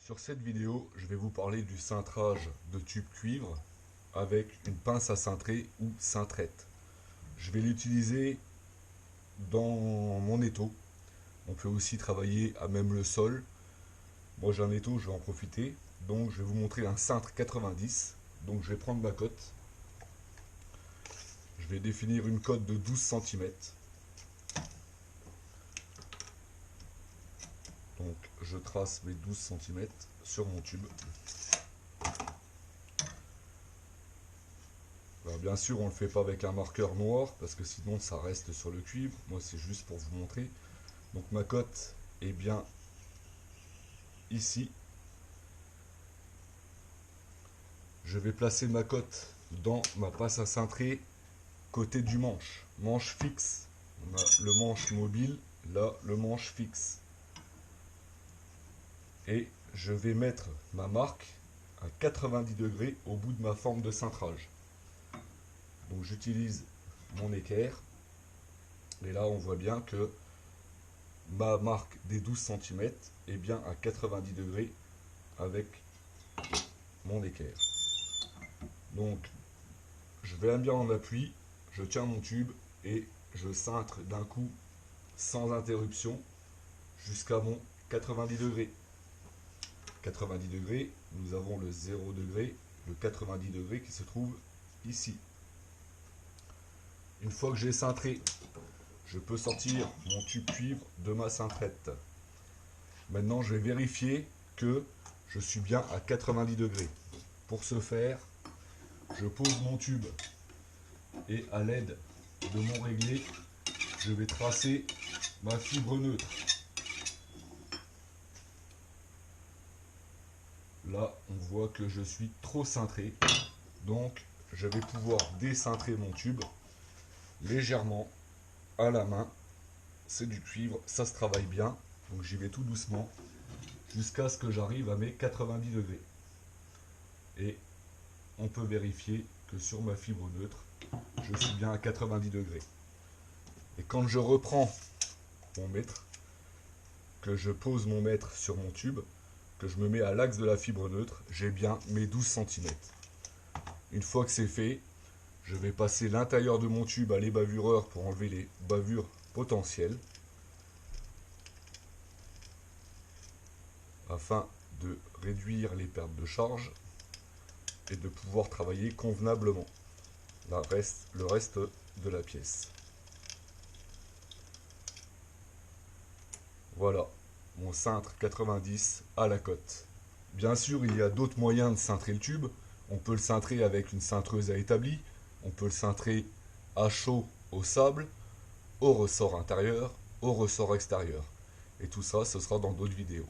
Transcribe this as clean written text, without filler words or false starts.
Sur cette vidéo, je vais vous parler du cintrage de tube cuivre avec une pince à cintrer ou cintrette. Je vais l'utiliser dans mon étau. On peut aussi travailler à même le sol. Moi j'ai un étau, je vais en profiter. Donc je vais vous montrer un cintre 90. Donc je vais prendre ma cote. Je vais définir une cote de 12 cm. Donc je trace mes 12 cm sur mon tube. Alors, bien sûr, on ne le fait pas avec un marqueur noir parce que sinon ça reste sur le cuivre. Moi, c'est juste pour vous montrer. Donc ma cote est bien ici. Je vais placer ma cote dans ma pince à cintrer côté du manche. Manche fixe. On a le manche mobile, là le manche fixe. Et je vais mettre ma marque à 90 degrés au bout de ma forme de cintrage. Donc j'utilise mon équerre. Et là on voit bien que ma marque des 12 cm est bien à 90 degrés avec mon équerre. Donc je vais bien en appui, je tiens mon tube et je cintre d'un coup sans interruption jusqu'à mon 90 degrés. 90 degrés, nous avons le 0 degré, le 90 degrés qui se trouve ici. Une fois que j'ai cintré, je peux sortir mon tube cuivre de ma cintrette. Maintenant, je vais vérifier que je suis bien à 90 degrés. Pour ce faire, je pose mon tube et à l'aide de mon réglé, je vais tracer ma fibre neutre. Là, on voit que je suis trop cintré. Donc, je vais pouvoir décintrer mon tube légèrement à la main. C'est du cuivre, ça se travaille bien. Donc, j'y vais tout doucement jusqu'à ce que j'arrive à mes 90 degrés. Et on peut vérifier que sur ma fibre neutre, je suis bien à 90 degrés. Et quand je reprends mon mètre, que je pose mon mètre sur mon tube, que je me mets à l'axe de la fibre neutre, j'ai bien mes 12 cm. Une fois que c'est fait, je vais passer l'intérieur de mon tube à l'ébavureur pour enlever les bavures potentielles, afin de réduire les pertes de charge et de pouvoir travailler convenablement le reste de la pièce. Voilà, mon cintre 90 à la cote. Bien sûr, il y a d'autres moyens de cintrer le tube. On peut le cintrer avec une cintreuse à établi, on peut le cintrer à chaud au sable, au ressort intérieur, au ressort extérieur. Et tout ça, ce sera dans d'autres vidéos.